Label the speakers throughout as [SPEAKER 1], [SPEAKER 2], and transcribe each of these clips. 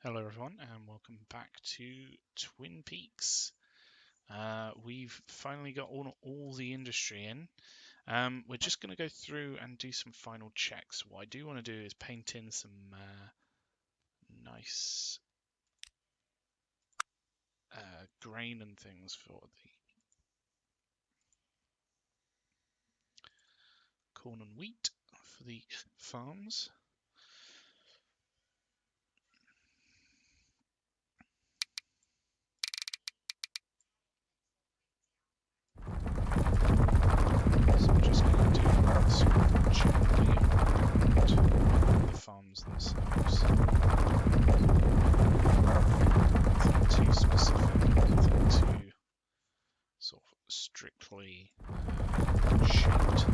[SPEAKER 1] Hello everyone and welcome back to Twin Peaks. We've finally got all the industry in. We're just going to go through and do some final checks. What I do want to do is paint in some nice grain and things for the corn and wheat for the farms. So I'm just going to do sort of generally around the farms themselves. Nothing too specific, nothing too sort of strictly shaped.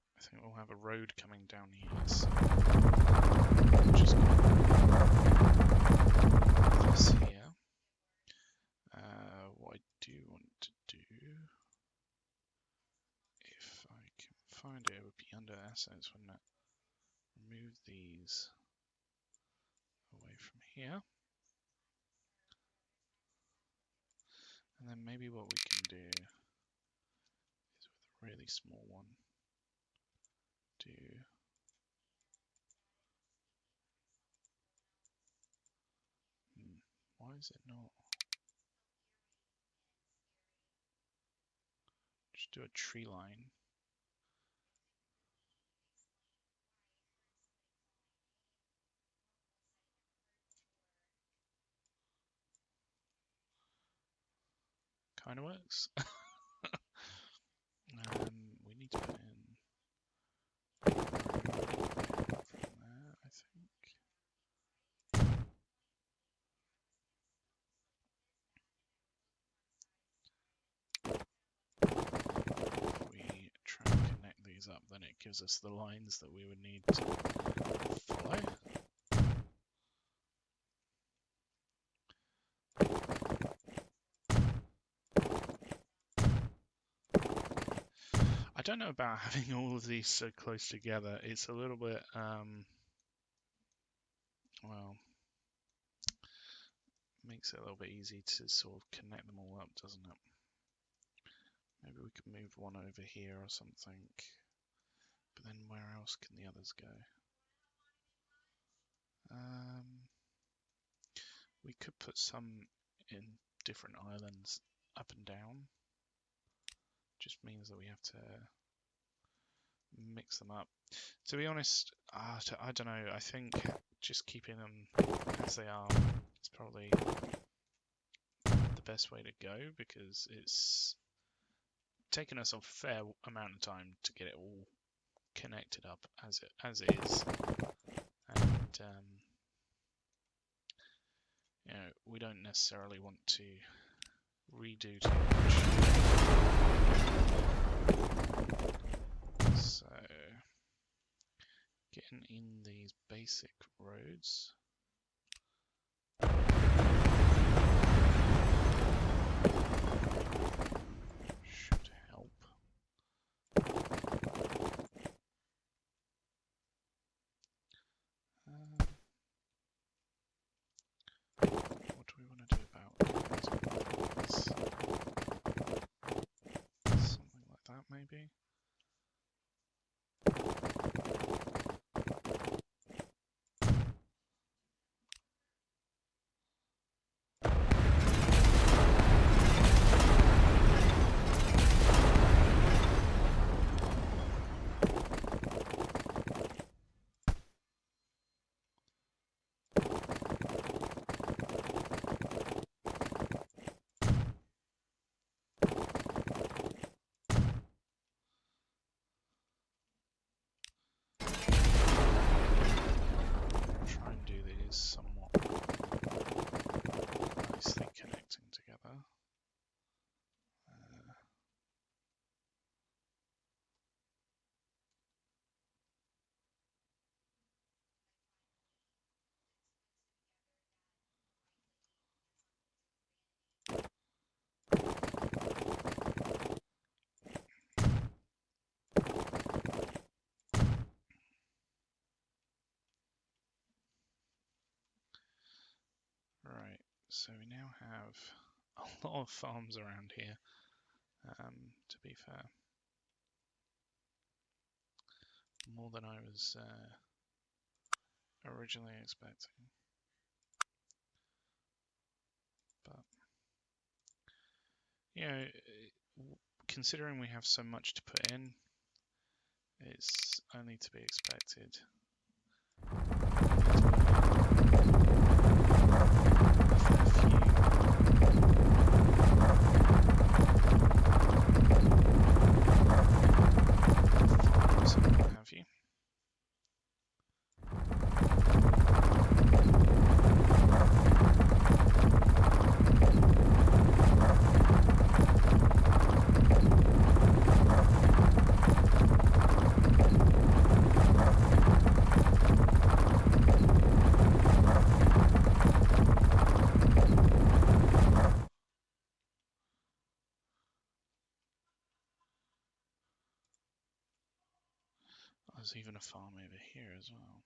[SPEAKER 1] I think we'll have a road coming down here, so I'm just going to put this here. What I do want to do, if I can find it, it would be under assets, wouldn't it? Remove these away from here. And then maybe what we can do is with a really small one, do why is it not? Just do a tree line. Kind of works. We need to put in from there, I think. If we try and connect these up, then it gives us the lines that we would need to follow. I don't know about having all of these so close together. It's a little bit, well, makes it a little bit easy to sort of connect them all up, doesn't it? Maybe we could move one over here or something. But then where else can the others go? We could put some in different islands up and down. Just means that we have to mix them up. To be honest, I don't know. I think just keeping them as they are is probably the best way to go, because it's taken us a fair amount of time to get it all connected up as it is, and you know, we don't necessarily want to redo too much. So getting in these basic roads. Should help. What do we want to do about this? Something like that, maybe. Right, so we now have a lot of farms around here, to be fair. More than I was originally expecting. But, you know, considering we have so much to put in, it's only to be expected. Have you? There's even a farm over here as well.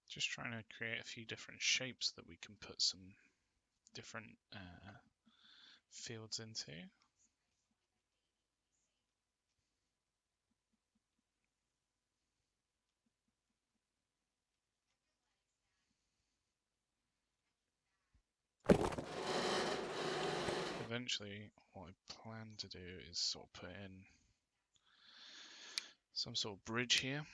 [SPEAKER 1] Just trying to create a few different shapes that we can put some different fields into. Eventually, what I plan to do is sort of put in some sort of bridge here.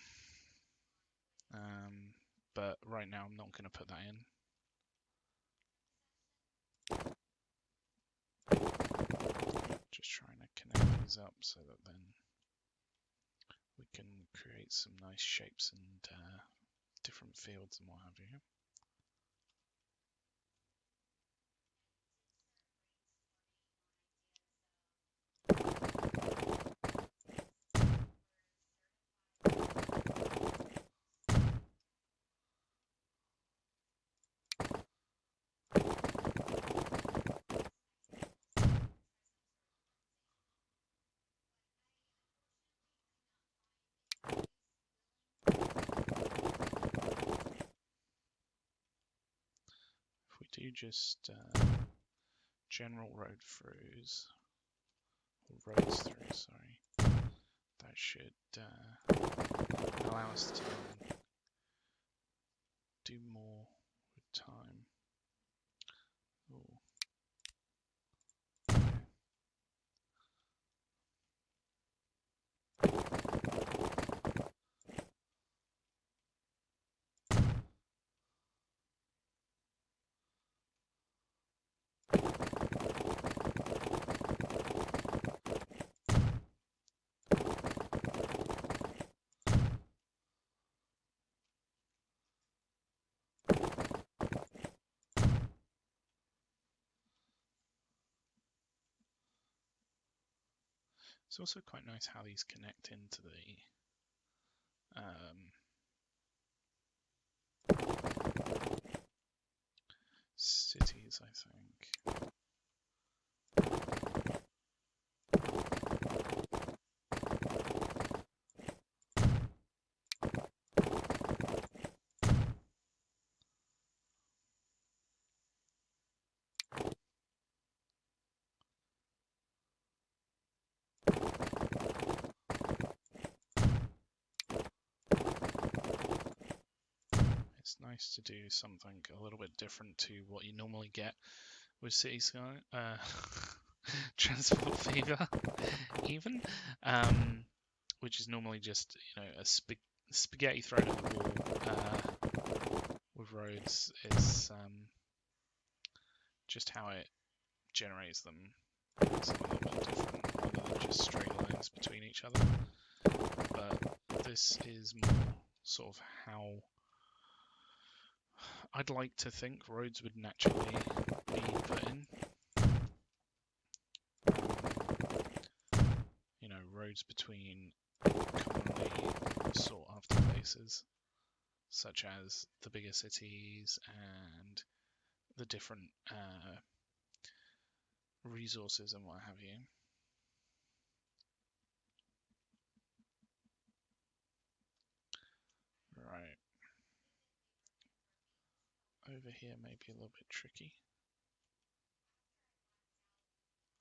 [SPEAKER 1] But right now I'm not going to put that in. Just trying to connect these up so that then we can create some nice shapes and different fields and what have you. If we do just general road throughs, or roads through, sorry, that should allow us to do more with time. Ooh. It's also quite nice how these connect into the cities, I think. nice to do something a little bit different to what you normally get with City Sky, Transport Fever, even, which is normally just a spaghetti thrown at the wall. With roads, it's just how it generates them. It's a little bit different rather than just straight lines between each other. But this is more sort of how I'd like to think roads would naturally be put in. Roads between commonly sought after places, such as the bigger cities and the different resources and what have you. Right. Over here may be a little bit tricky.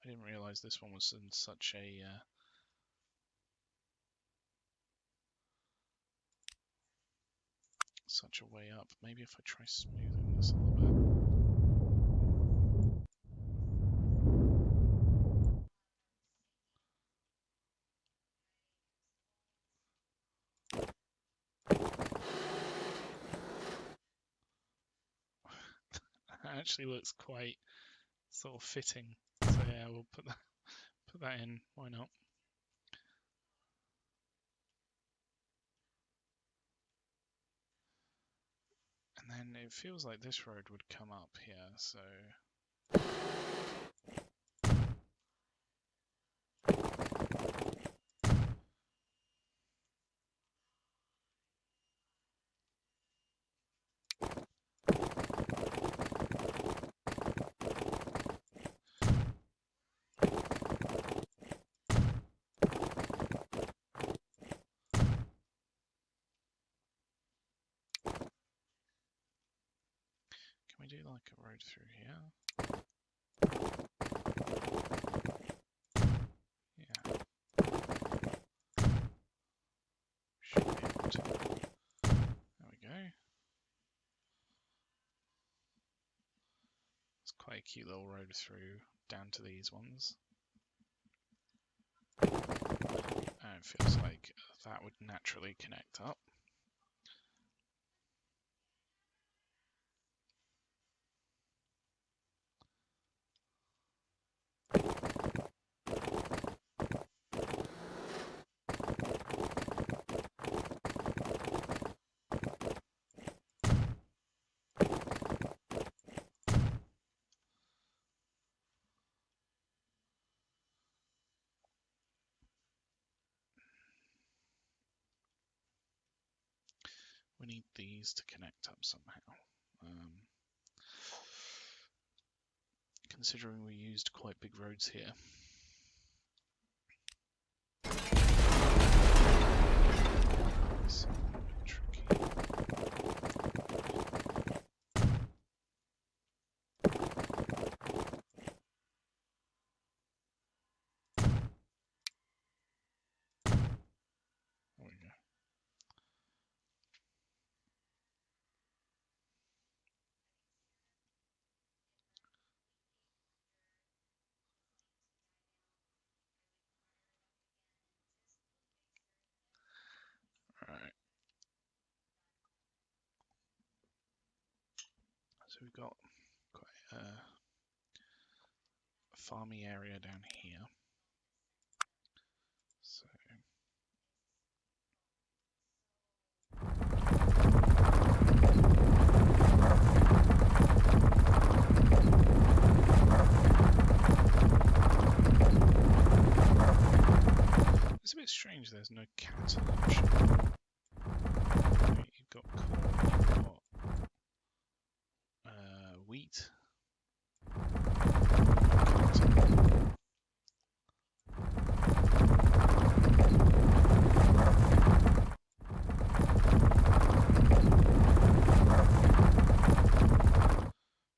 [SPEAKER 1] I didn't realise this one was in such a way up. Maybe if I try smoothing this a little bit. That actually looks quite sort of fitting. So yeah, we'll put that in. Why not? And then it feels like this road would come up here, so can we do like a road through here? Yeah. Should be able to. There we go. It's quite a cute little road through down to these ones. And it feels like that would naturally connect up. We need these to connect up somehow. Considering we used quite big roads here. It's a little bit tricky. There we go. Right. So we've got quite a farmy area down here. So it's a bit strange there's no cattle option. Right, you've got corn, you've got wheat.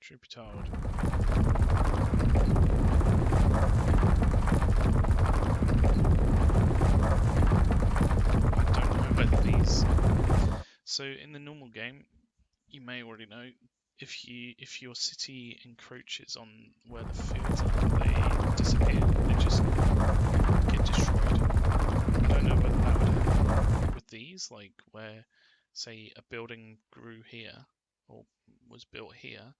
[SPEAKER 1] Trooper told. I don't know whether these. So in the normal game, you may already know, if your city encroaches on where the fields are, they disappear. They just get destroyed. I don't know whether that would happen with these, like where, say, a building grew here or was built here,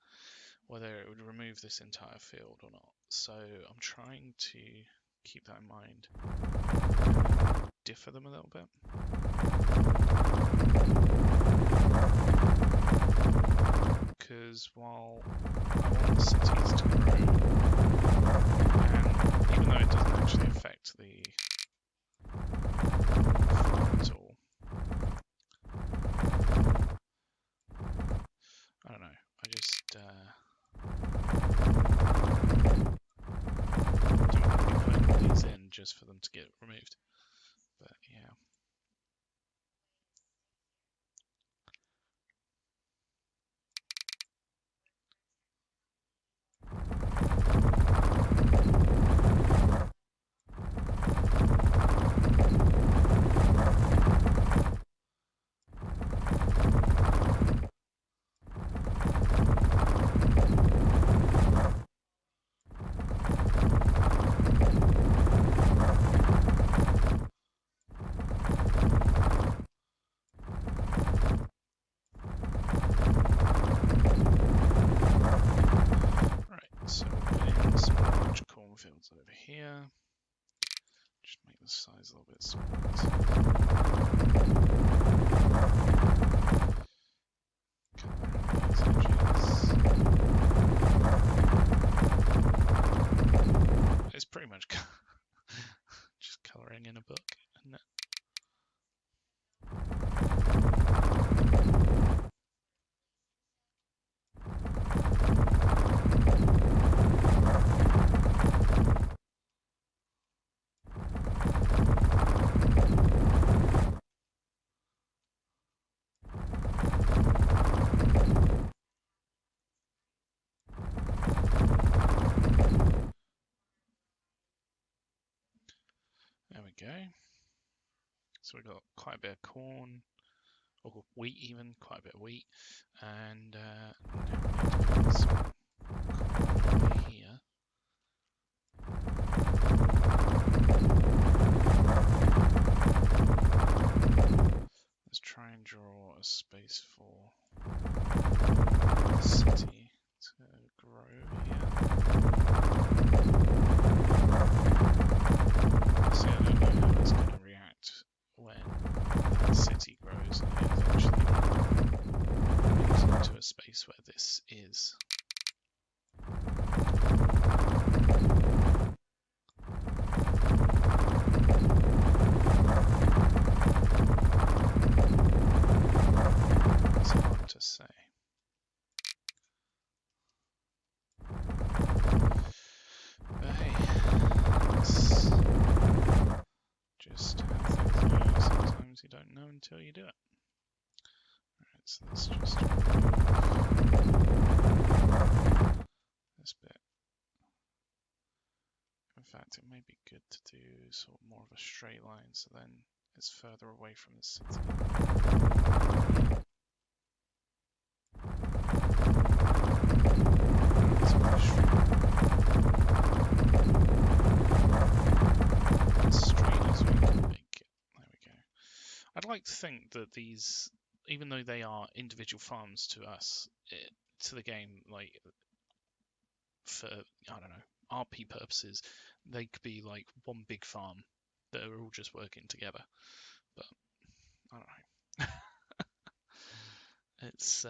[SPEAKER 1] whether it would remove this entire field or not. So I'm trying to keep that in mind. Differ them a little bit. Because while I want the cities to grow, and even though it doesn't actually affect the farm at all, I don't know, I just don't want to be putting all these in just for them to get removed. But yeah. So we'll put in some large cornfields over here. Just make the size a little bit smaller. It's pretty much just colouring in a book, isn't it? There we go. So we've got quite a bit of corn, or wheat even, quite a bit of wheat, and now we need to put some corn over here. Let's try and draw a space for the city to grow here. See, I don't know how it's going to react when that city grows and it eventually moves into a space where this is. It's hard to say. But hey, it's just how things go. Sometimes you don't know until you do it. Alright, so let's just remove this bit. In fact, it may be good to do sort of more of a straight line, so then it's further away from the city. As straight as we can make it. There we go. I'd like to think that these, even though they are individual farms to us, to the game, like for, I don't know, RP purposes, they could be like one big farm that are all just working together. But I don't know. It's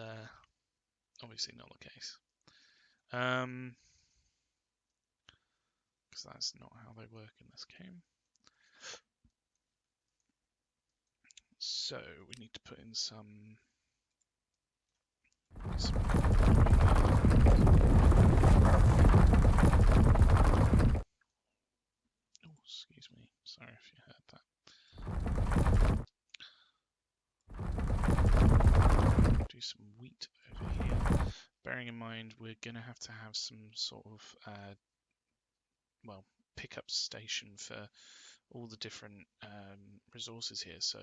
[SPEAKER 1] obviously not the case. Because that's not how they work in this game. So we need to put in some oh, excuse me. Sorry if you heard that. Do some wheat over here. Bearing in mind we're going to have some sort of well, pickup station for all the different resources here. So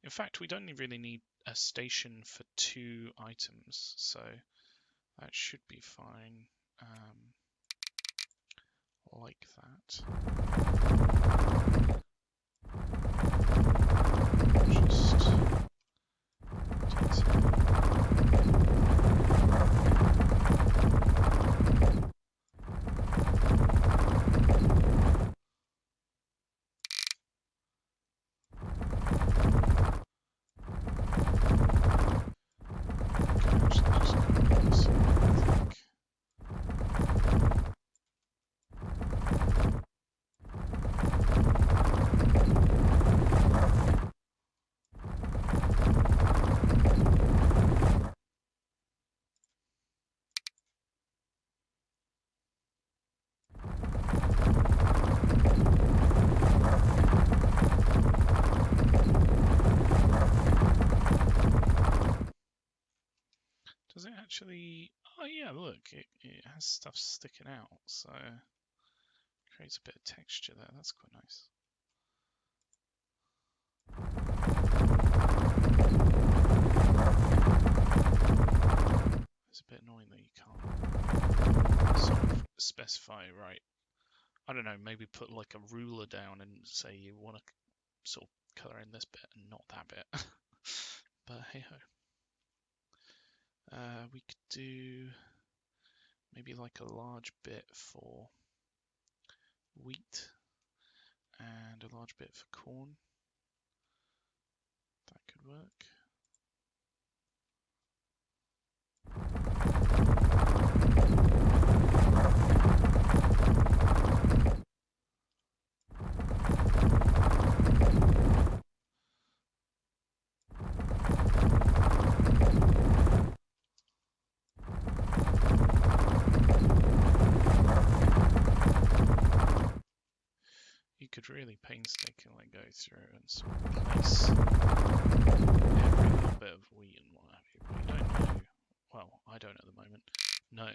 [SPEAKER 1] in fact, we don't really need a station for 2 items, so that should be fine, like that. Just Does it actually? Oh yeah, look, it has stuff sticking out, so creates a bit of texture there. That's quite nice. It's a bit annoying that you can't sort of specify, right? I don't know, maybe put like a ruler down and say you want to sort of colour in this bit and not that bit. But hey ho. We could do maybe like a large bit for wheat and a large bit for corn. That could work. You could really painstakingly go through and sort of place every little bit of wheat and what have you, but you don't know, well, I don't at the moment, know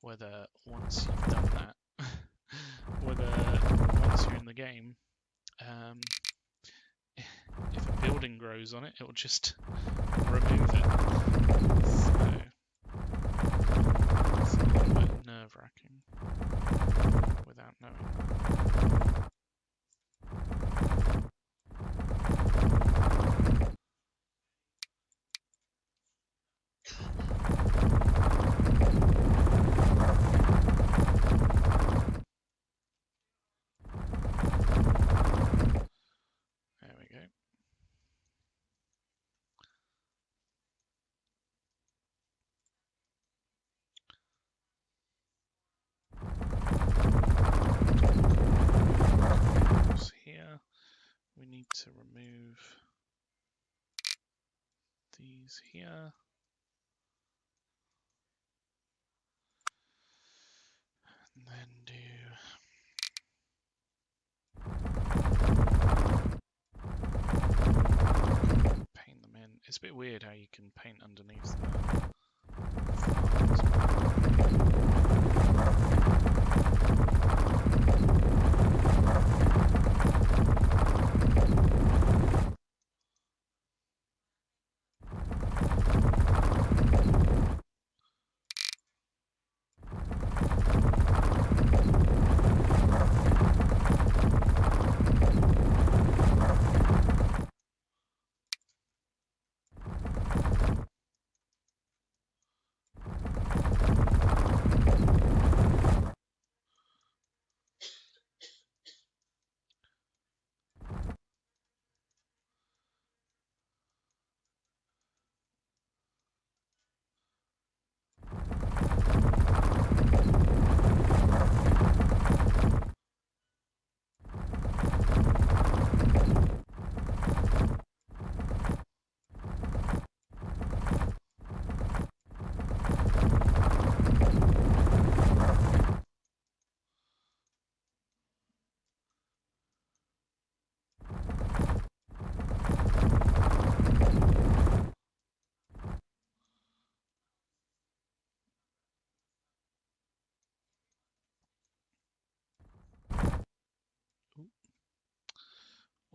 [SPEAKER 1] whether once you've done that, whether once you're in the game, if a building grows on it, it will just remove it. So it's a little bit nerve-wracking without knowing that. There we go. Here we need to remove these here. And then do paint them in. It's a bit weird how you can paint underneath the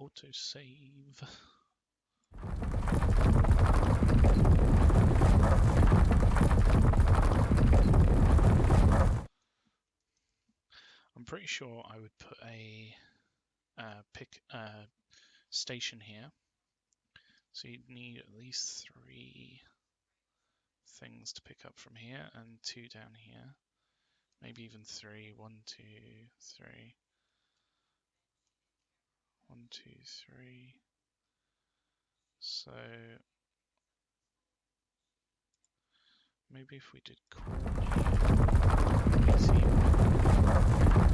[SPEAKER 1] Autosave. I'm pretty sure I would put a station here. So you'd need at least 3 things to pick up from here and 2 down here. Maybe even 3. 1, 2, 3. 1, 2, 3. So maybe if we did corn here,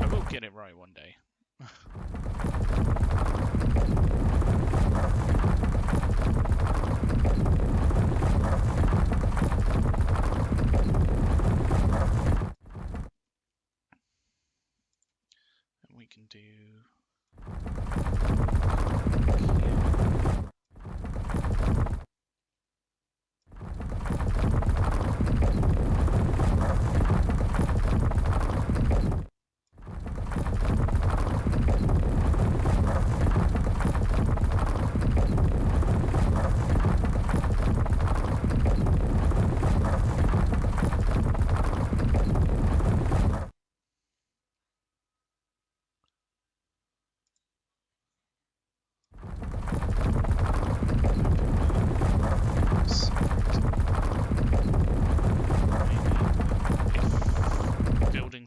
[SPEAKER 1] I will get it right one day. And we can do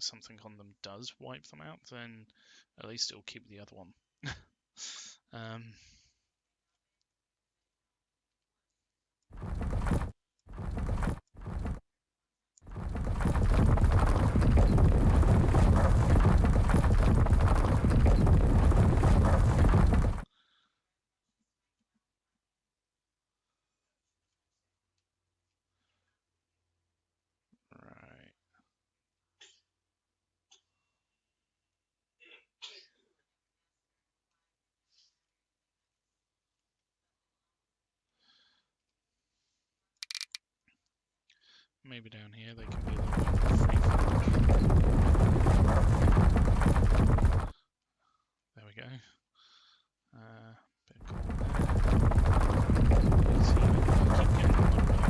[SPEAKER 1] something on them does wipe them out, then at least it'll keep the other one. Maybe down here they can be a little bit more free flow. There we go. Bit of corn there. Easy. I keep getting them loaded up.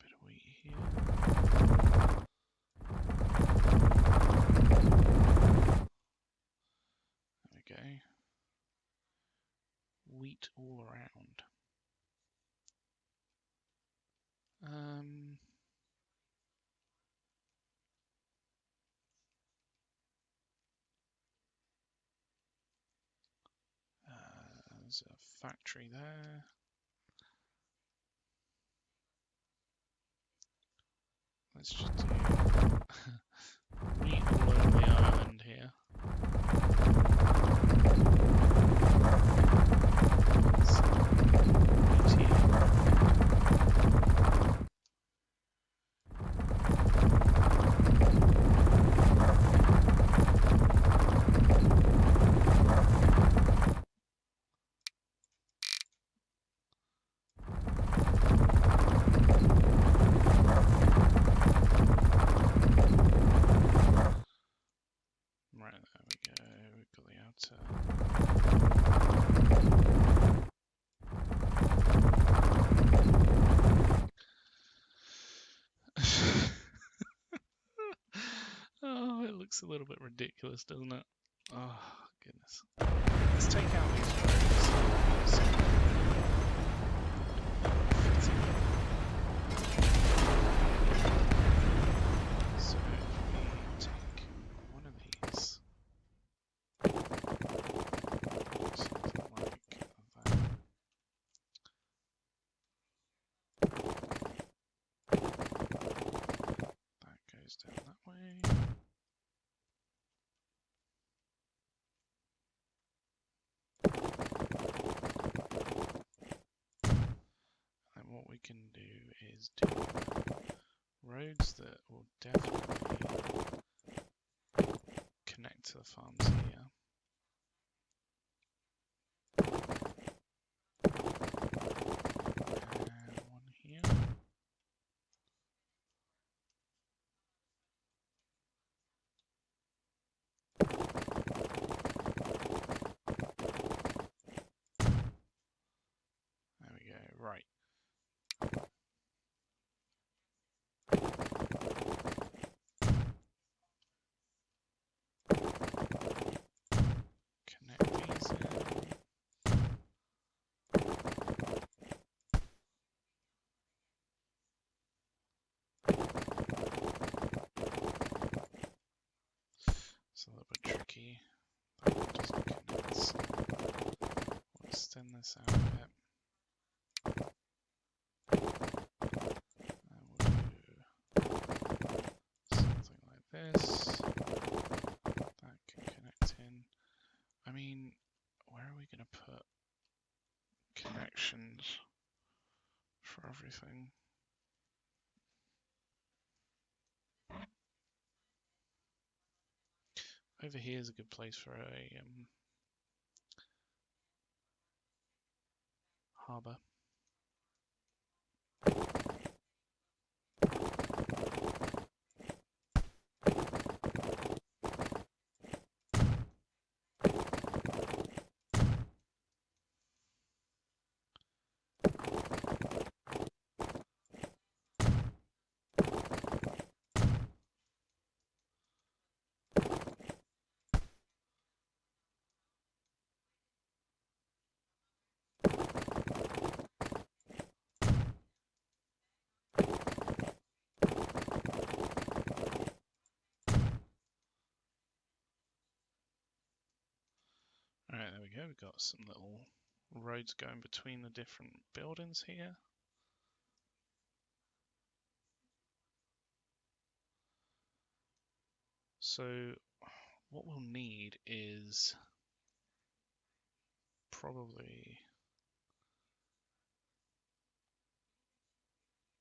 [SPEAKER 1] Bit of wheat here. Okay. Wheat all around. There's a factory there. Let's just do wheat all over the island here. Right, there we go, we've got the outer. Oh, it looks a little bit ridiculous, doesn't it? Oh, goodness. Let's take out these roads. So if we take one of these, something like that. That goes down that way. And what we can do is do roads that will definitely connect to the farms here. It's a little bit tricky. That one doesn't connect, so we'll extend this out a bit. And we'll do something like this. That can connect in. I mean, where are we going to put connections for everything? Over here is a good place for a harbour. Alright, there we go. We've got some little roads going between the different buildings here. So what we'll need is probably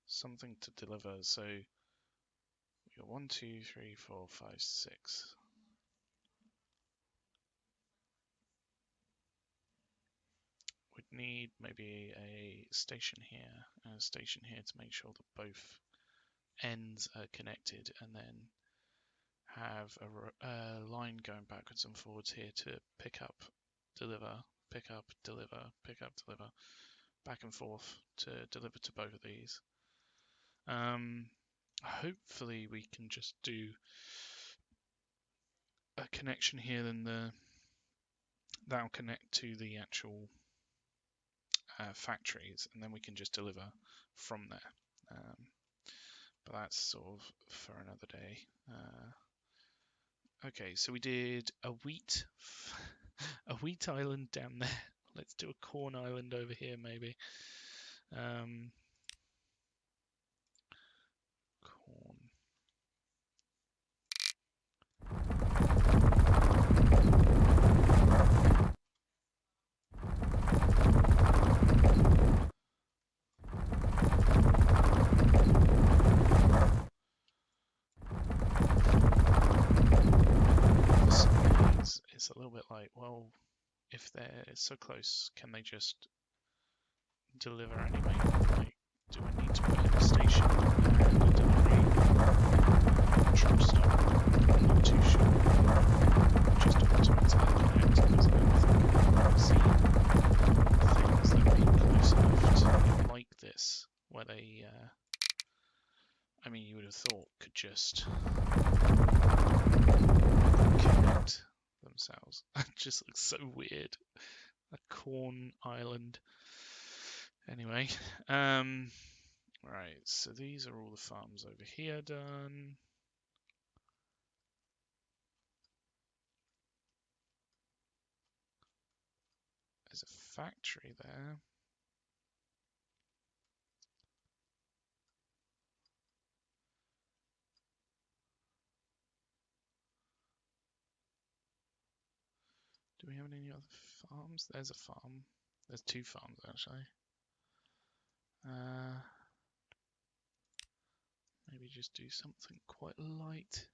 [SPEAKER 1] something to deliver. So we got 1, 2, 3, 4, 5, 6. We'd need maybe a station here and a station here to make sure that both ends are connected, and then have a line going backwards and forwards here to pick up, deliver, pick up, deliver, pick up, deliver, back and forth to deliver to both of these. Hopefully we can just do a connection here, then that'll connect to the actual factories, and then we can just deliver from there. But that's sort of for another day. Okay, so we did a wheat island down there. Let's do a corn island over here, maybe. Corn. It's a little bit like, well, if they're so close, can they just deliver anyway? Like, do I need to put in a station and a delivery truck stop? I'm not too sure. Just automatically connect, because I don't think I've ever seen things that would be close enough to like this, where they, I mean, you would have thought could just connect themselves. It just looks so weird. A corn island. Anyway, right, so these are all the farms over here done. There's a factory there. Do we have any other farms? There's a farm. There's 2 farms actually. Maybe just do something quite light.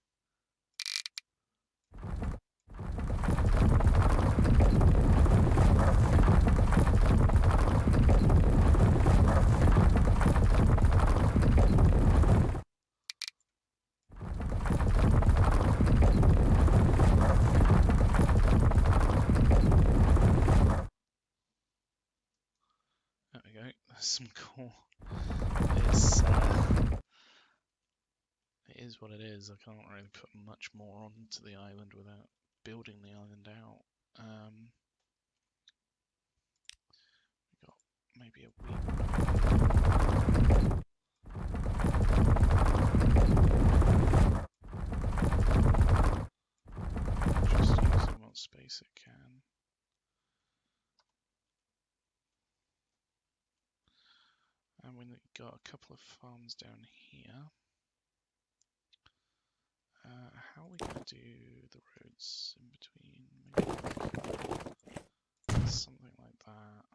[SPEAKER 1] There we go. There's some cool. It is what it is. I can't really put much more onto the island without building the island out. We got maybe a wheat. space it can. And we've got a couple of farms down here. How are we going to do the roads in between? Maybe like something like that.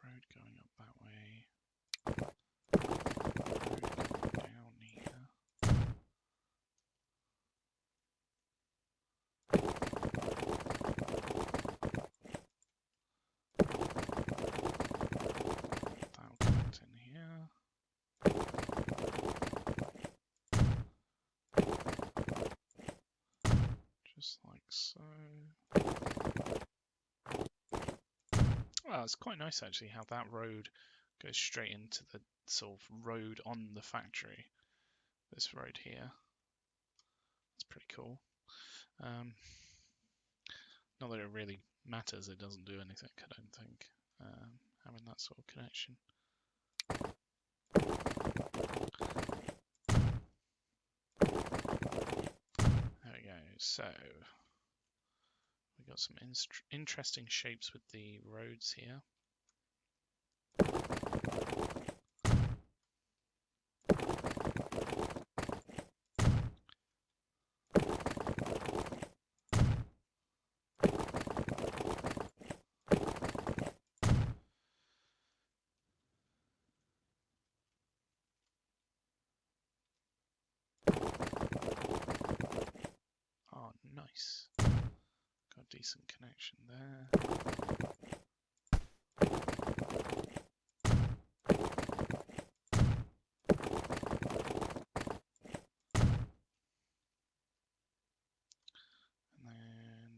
[SPEAKER 1] Road going up that way. Road going down here. That'll connect in here. Just like so. Well, it's quite nice actually how that road goes straight into the sort of road on the factory. This road here. It's pretty cool. Not that it really matters, it doesn't do anything, I don't think, having that sort of connection. There we go, so we got some interesting shapes with the roads here. Oh, nice. Got a decent connection there. And then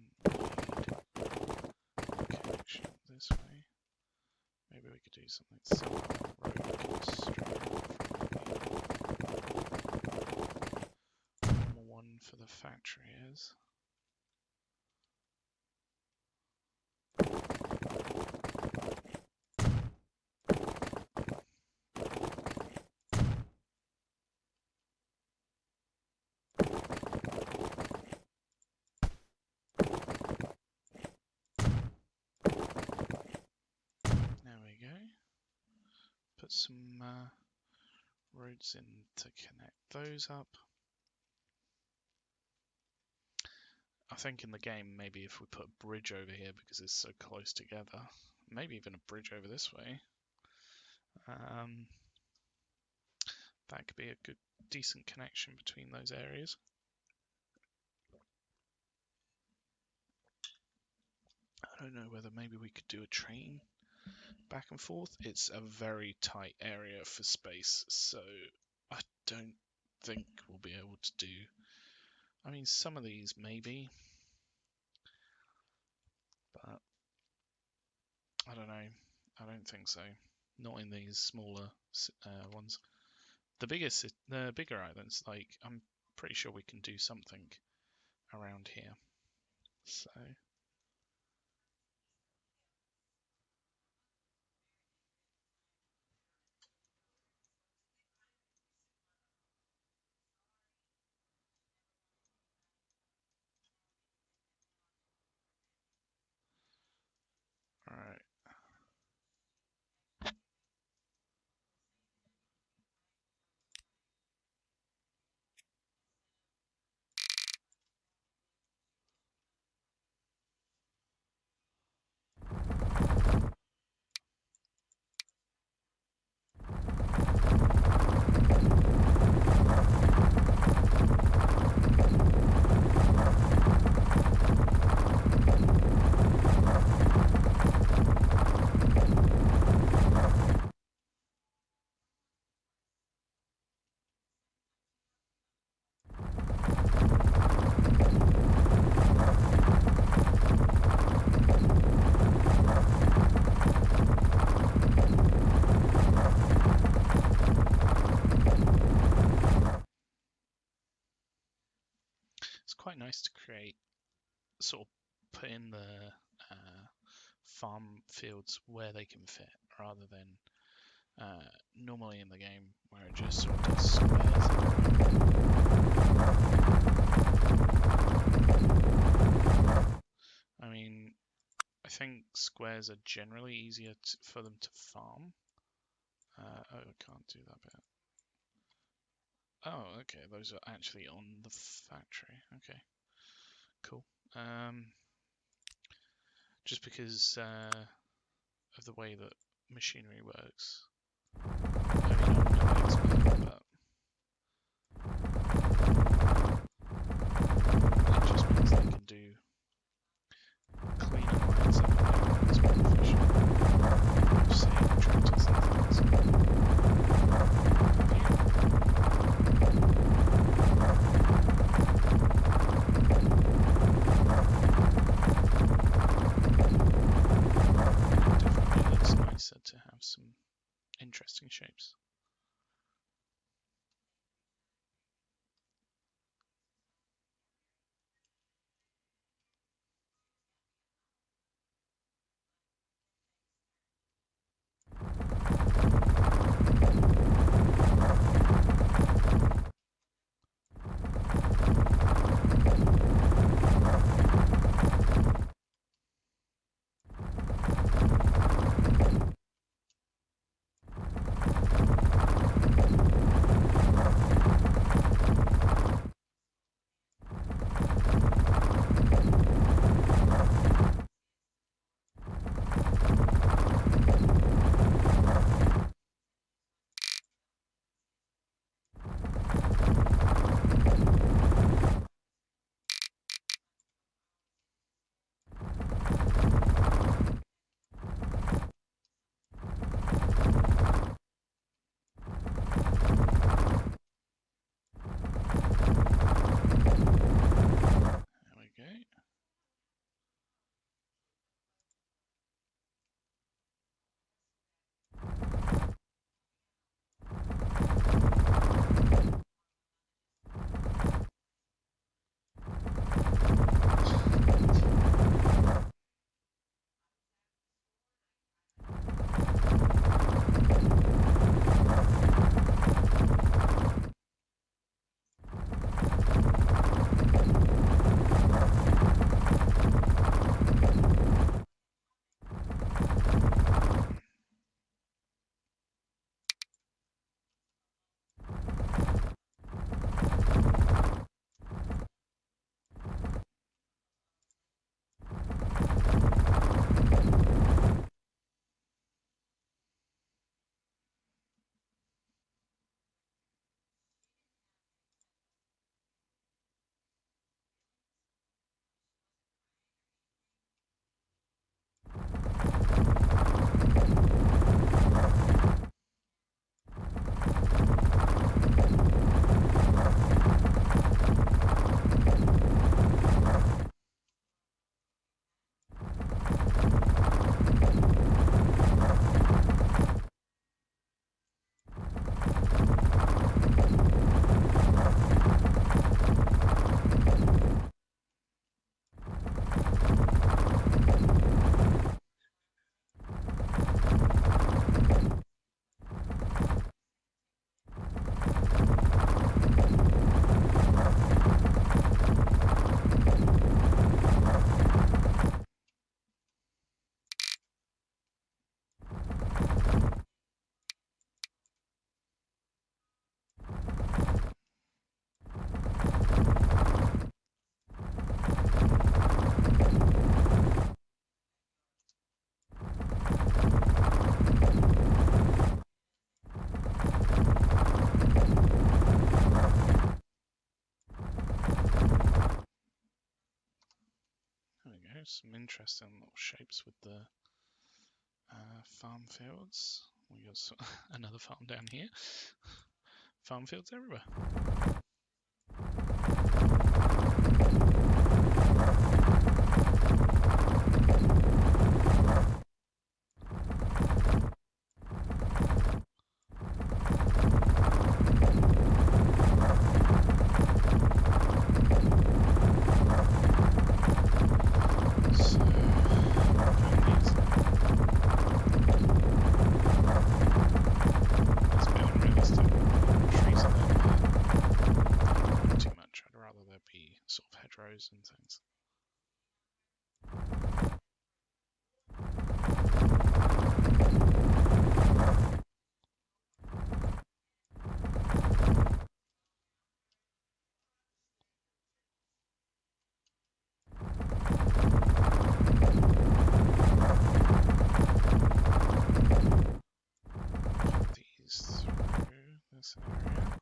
[SPEAKER 1] connection this way. Maybe we could do something similar on the road goes straight out from the normal one for the factory is. There we go. Put some roads in to connect those up. I think in the game, maybe if we put a bridge over here because it's so close together, maybe even a bridge over this way, that could be a good, decent connection between those areas. I don't know whether maybe we could do a train back and forth. It's a very tight area for space, so I don't think we'll be able to do. I mean, some of these maybe, but I don't know. I don't think so. Not in these smaller ones. The bigger islands, like I'm pretty sure we can do something around here. So. All right. It's quite nice to create, sort of put in the farm fields where they can fit, rather than normally in the game where it just sort of does squares. I mean, I think squares are generally easier for them to farm. Oh, I can't do that bit. Oh, okay, those are actually on the factory. Okay, cool. Just because of the way that machinery works. I mean, I'm no expert, but it just means they can do cleaner lines up and down. It's more efficient. Save tractors and things. To have some interesting shapes. Some interesting little shapes with the farm fields. We got another farm down here. Farm fields everywhere. arrows and things. These through this area.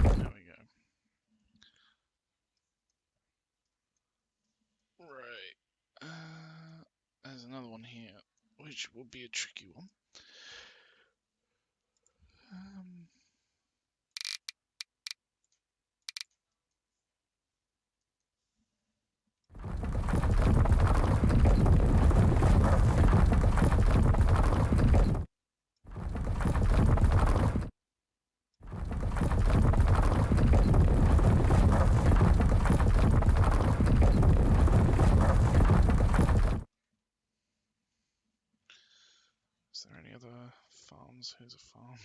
[SPEAKER 1] There we go. Right. There's another one here, which will be a tricky one. Is there any other farms? Here's a farm.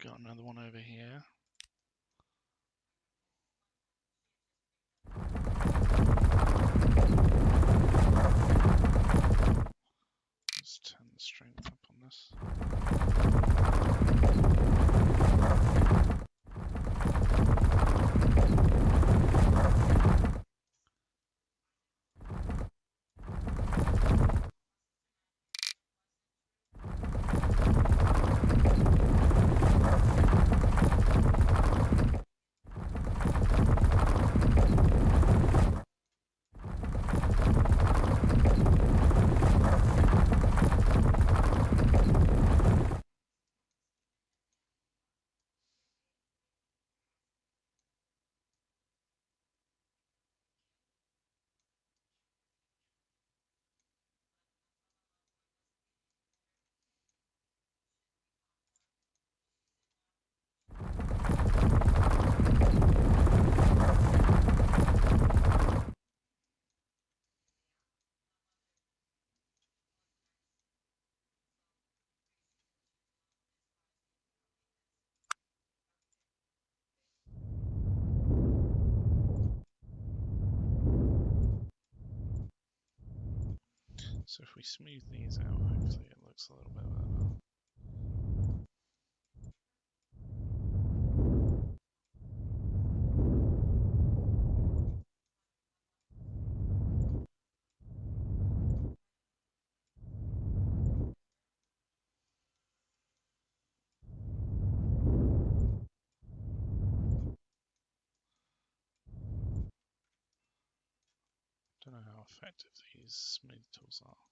[SPEAKER 1] Got another one over here. Let's turn the strength up on this. So if we smooth these out, hopefully it looks a little bit better. Don't know how effective these smooth tools are.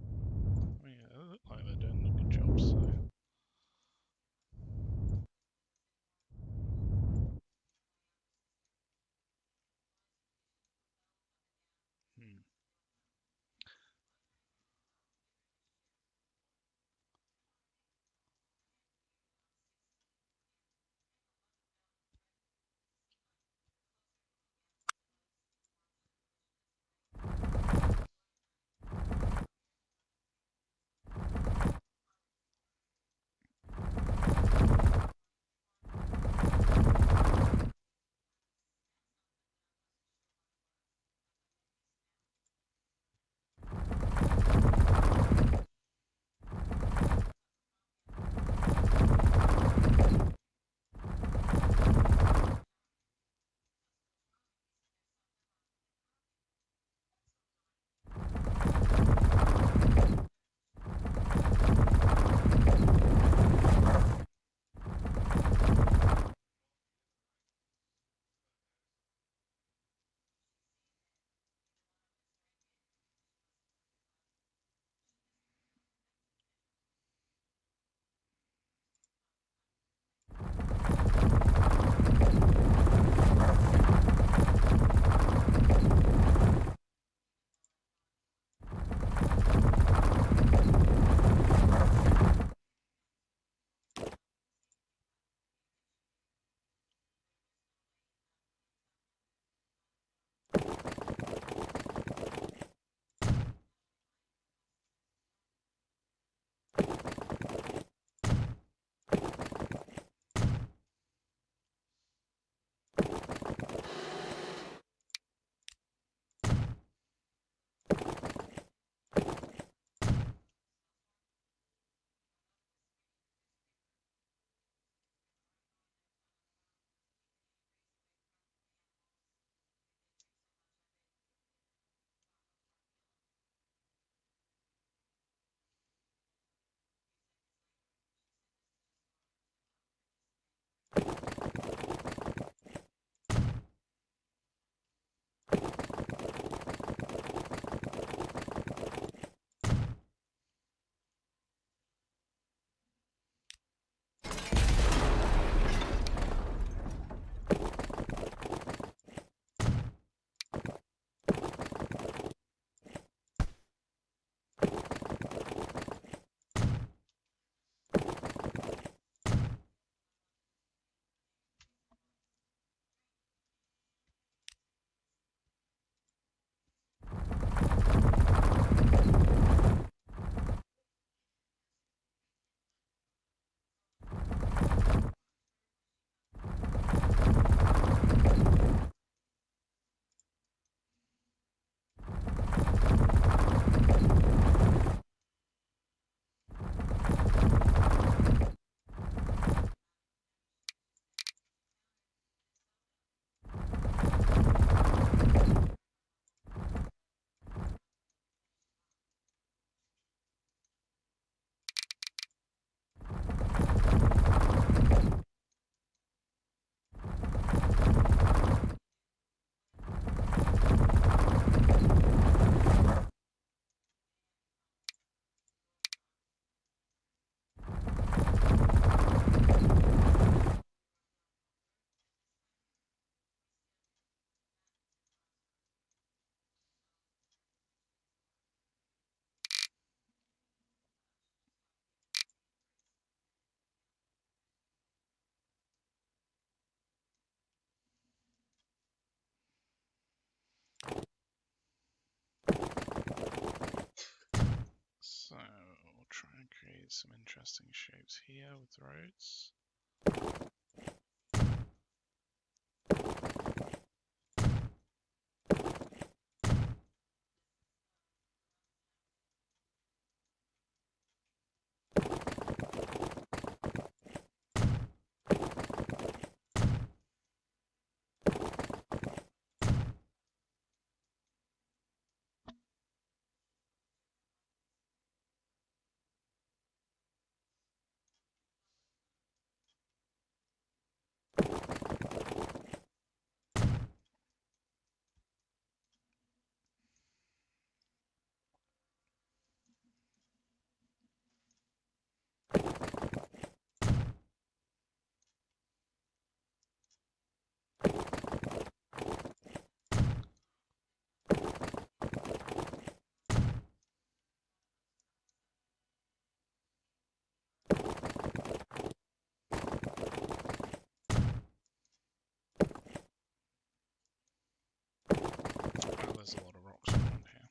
[SPEAKER 1] I mean, they look like they're doing a good job, so. some interesting shapes here with roads. Wow, there's a lot of rocks around here.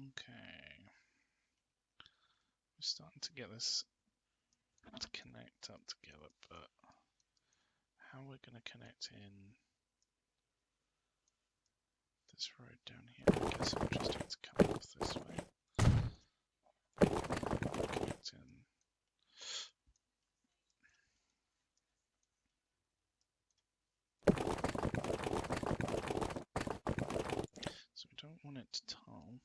[SPEAKER 1] Okay. We're starting to get this to connect up together, but how we're going to connect in this road down here? I guess we'll just have to come off this way. Connect in. So we don't want it to tunnel.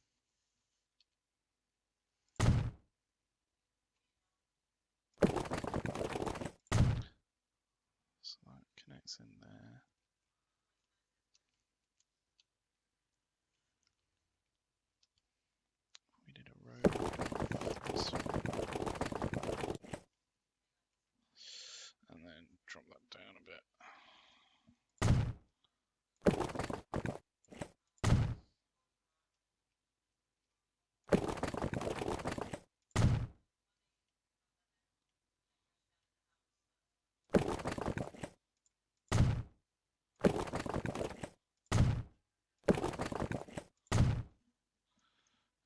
[SPEAKER 1] So that connects in there. We did a road this way. And then drop that down a bit.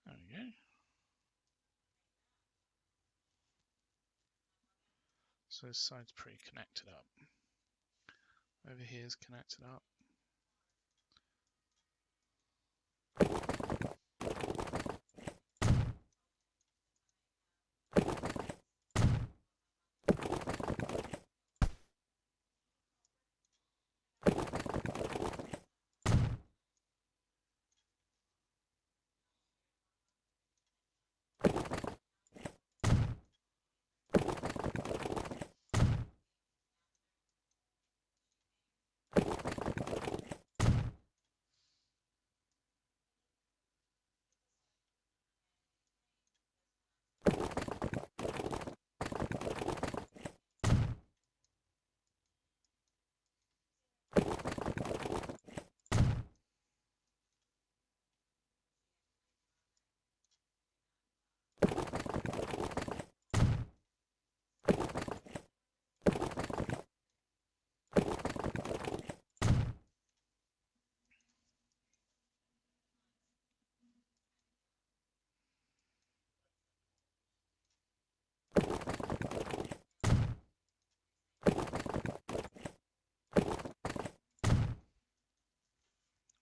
[SPEAKER 1] There we go. So this side's pretty connected up. Over here is connected up.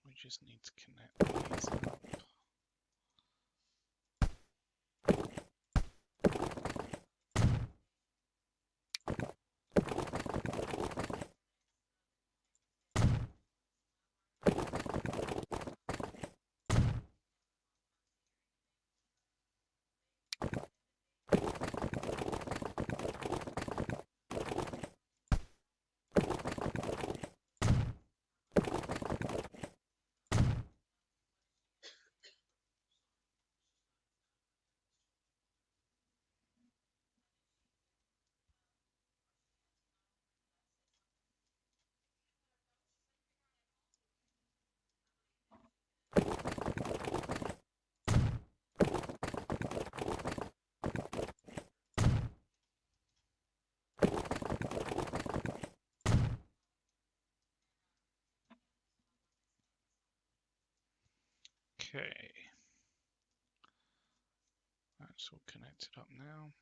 [SPEAKER 1] We just need to connect these up. Okay. That's all connected up now.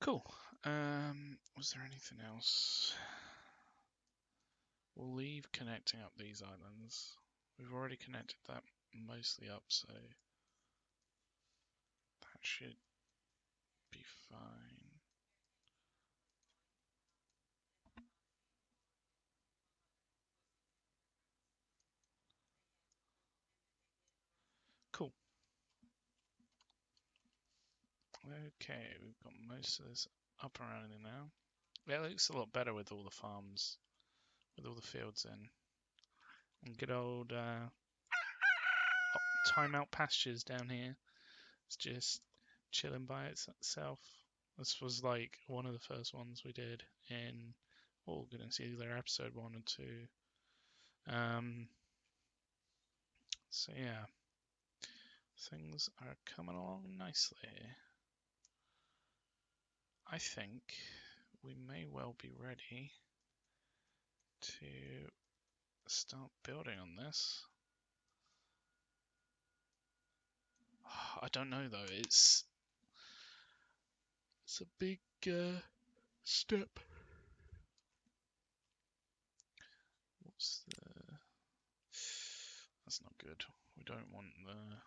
[SPEAKER 1] Cool. Was there anything else? We'll leave connecting up these islands. We've already connected that mostly up, so that should be fine. Cool. Okay, we've got most of this up and running now. Yeah, it looks a lot better with all the farms, with all the fields in. And good old timeout pastures down here. It's just chilling by itself. This was like one of the first ones we did in, oh goodness, either episode 1 or 2. So yeah, things are coming along nicely. I think we may well be ready to start building on this. I don't know though. It's a big step. What's the? That's not good. We don't want the.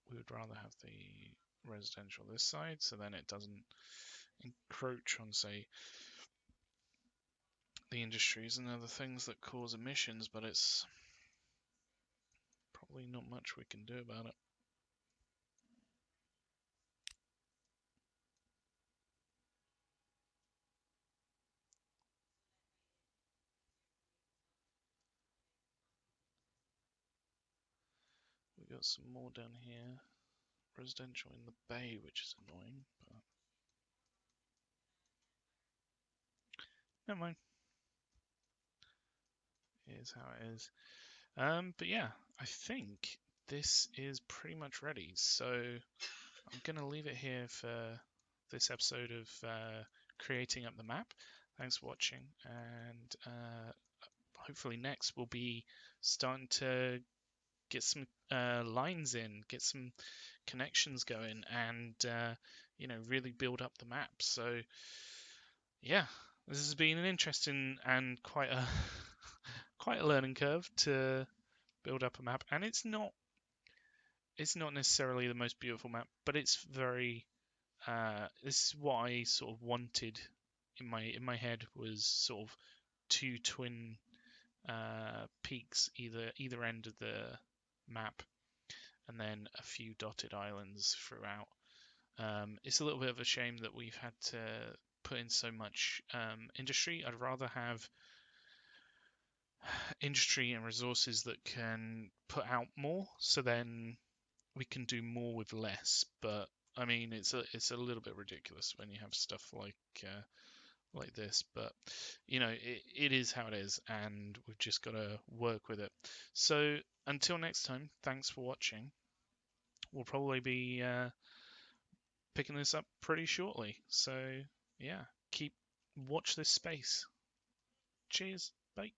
[SPEAKER 1] We would rather have the residential this side, so then it doesn't encroach on, say, the industries and other things that cause emissions, but it's probably not much we can do about it. We got some more down here. Residential in the bay, which is annoying, but never mind. Here's how it is. But yeah, I think this is pretty much ready. So I'm going to leave it here for this episode of creating up the map. Thanks for watching, and hopefully next we'll be starting to get some lines in, get some connections going, and really build up the map. So yeah, this has been an interesting and quite a quite a learning curve to build up a map, and it's not necessarily the most beautiful map, but it's very this is what I sort of wanted in my head, was sort of two twin peaks either end of the map, and then a few dotted islands throughout. It's a little bit of a shame that we've had to put in so much industry. I'd rather have industry and resources that can put out more, so then we can do more with less. But I mean, it's a little bit ridiculous when you have stuff like this. But it is how it is, and we've just got to work with it. So until next time, thanks for watching. We'll probably be picking this up pretty shortly. So yeah, watch this space. Cheers. Bye.